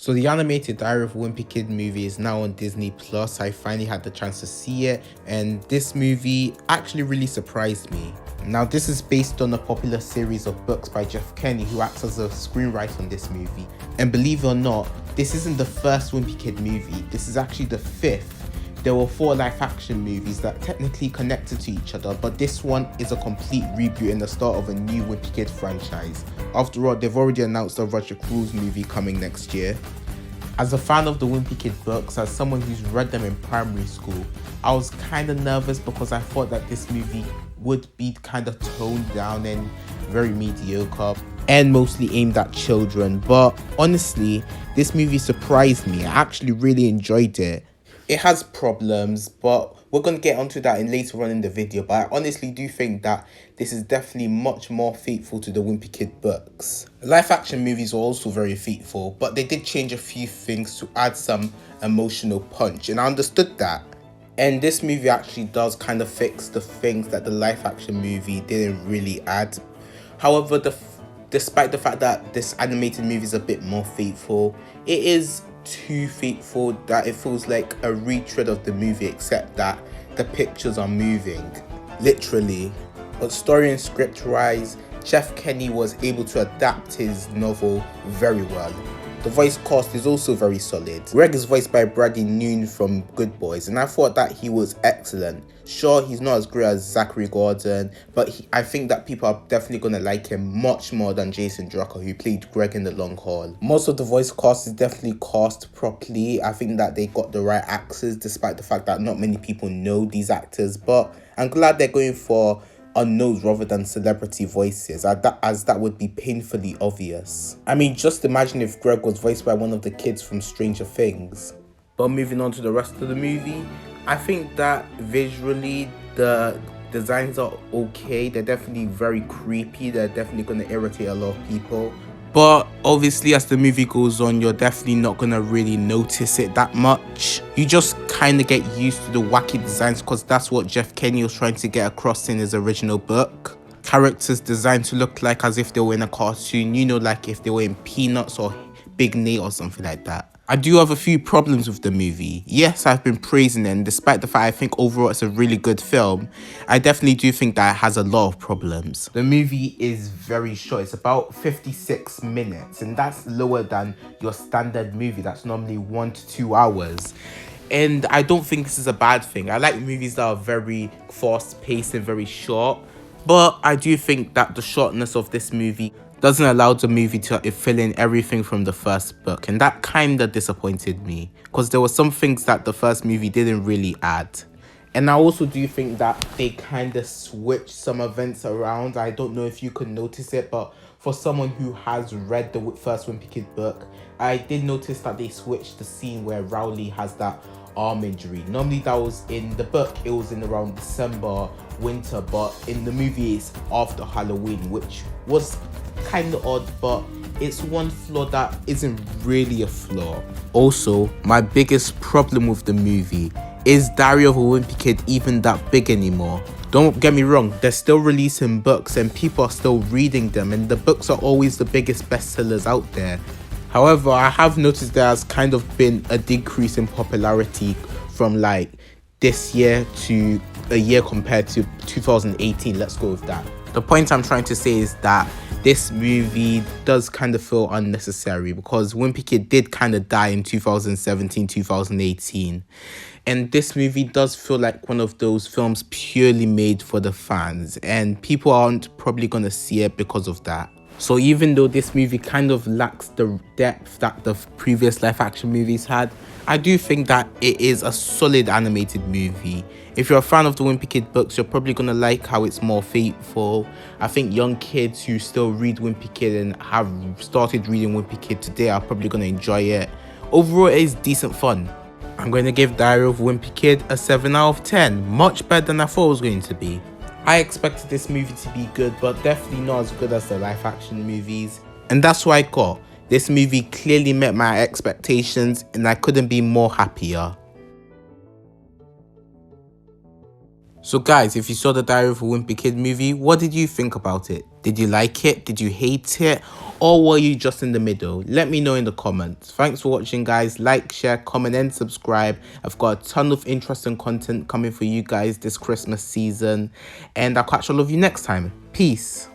So the animated Diary of a Wimpy Kid movie is now on Disney Plus. I finally had the chance to see it, and this movie actually really surprised me. Now this is based on a popular series of books by Jeff Kenny, who acts as a screenwriter on this movie. And believe it or not, this isn't the first Wimpy Kid movie, this is actually the 5th. There were 4 live action movies that technically connected to each other, but this one is a complete reboot and the start of a new Wimpy Kid franchise. After all, they've already announced a Roger Cruise movie coming next year. As a fan of the Wimpy Kid books, as someone who's read them in primary school, I was kind of nervous because I thought that this movie would be kind of toned down and very mediocre and mostly aimed at children. But honestly, this movie surprised me. I actually really enjoyed it. It has problems, but we're going to get onto that later on in the video. But I honestly do think that this is definitely much more faithful to the Wimpy Kid books. Live action movies are also very faithful, but they did change a few things to add some emotional punch, and I understood that. And this movie actually does kind of fix the things that the live action movie didn't really add. However, despite the fact that this animated movie is a bit more faithful, it is too faithful that it feels like a retread of the movie, except that the pictures are moving, literally. But story and script wise, Jeff Kenny was able to adapt his novel very well. The voice cast is also very solid. Greg is voiced by Bradley Noon from Good Boys, and I thought that he was excellent. Sure, he's not as great as Zachary Gordon, but I think that people are definitely going to like him much more than Jason Drucker, who played Greg in The Long Haul. Most of the voice cast is definitely cast properly. I think that they got the right actors, despite the fact that not many people know these actors, but I'm glad they're going for unknowns rather than celebrity voices, as that would be painfully obvious. I mean, just imagine if Greg was voiced by one of the kids from Stranger Things. But moving on to the rest of the movie, I think that visually the designs are okay. They're definitely very creepy. They're definitely going to irritate a lot of people. But obviously, as the movie goes on, you're definitely not going to really notice it that much. You just kind of get used to the wacky designs because that's what Jeff Kenny was trying to get across in his original book. Characters designed to look like as if they were in a cartoon, you know, like if they were in Peanuts or Big Nate or something like that. I do have a few problems with the movie. Yes, I've been praising it, and despite the fact I think overall it's a really good film, I definitely do think that it has a lot of problems. The movie is very short. It's about 56 minutes, and that's lower than your standard movie that's normally 1 to 2 hours. And I don't think this is a bad thing. I like movies that are very fast-paced and very short, but I do think that the shortness of this movie doesn't allow the movie to fill in everything from the first book, and that kind of disappointed me because there were some things that the first movie didn't really add. And I also do think that they kind of switched some events around. I don't know if you could notice it, but for someone who has read the first Wimpy Kid book, I did notice that they switched the scene where Rowley has that arm injury. Normally that was in the book, it was in around December, winter, but in the movie it's after Halloween, which was kind of odd, but it's one flaw that isn't really a flaw. Also, my biggest problem with the movie is Diary of a Wimpy Kid even that big anymore? Don't get me wrong, they're still releasing books and people are still reading them, and the books are always the biggest bestsellers out there. However, I have noticed there has kind of been a decrease in popularity from like this year to a year compared to 2018. Let's go with that. The point I'm trying to say is that this movie does kind of feel unnecessary because Wimpy Kid did kind of die in 2017, 2018. And this movie does feel like one of those films purely made for the fans, and people aren't probably going to see it because of that. So even though this movie kind of lacks the depth that the previous live action movies had, I do think that it is a solid animated movie. If you're a fan of the Wimpy Kid books, you're probably going to like how it's more faithful. I think young kids who still read Wimpy Kid and have started reading Wimpy Kid today are probably going to enjoy it. Overall, it is decent fun. I'm going to give Diary of Wimpy Kid a 7 out of 10, much better than I thought it was going to be. I expected this movie to be good, but definitely not as good as the live action movies. And that's what I got. This movie clearly met my expectations and I couldn't be more happier. So guys, if you saw the Diary of a Wimpy Kid movie, what did you think about it? Did you like it? Did you hate it? Or were you just in the middle? Let me know in the comments. Thanks for watching, guys. Like, share, comment and subscribe. I've got a ton of interesting content coming for you guys this Christmas season. And I'll catch all of you next time. Peace.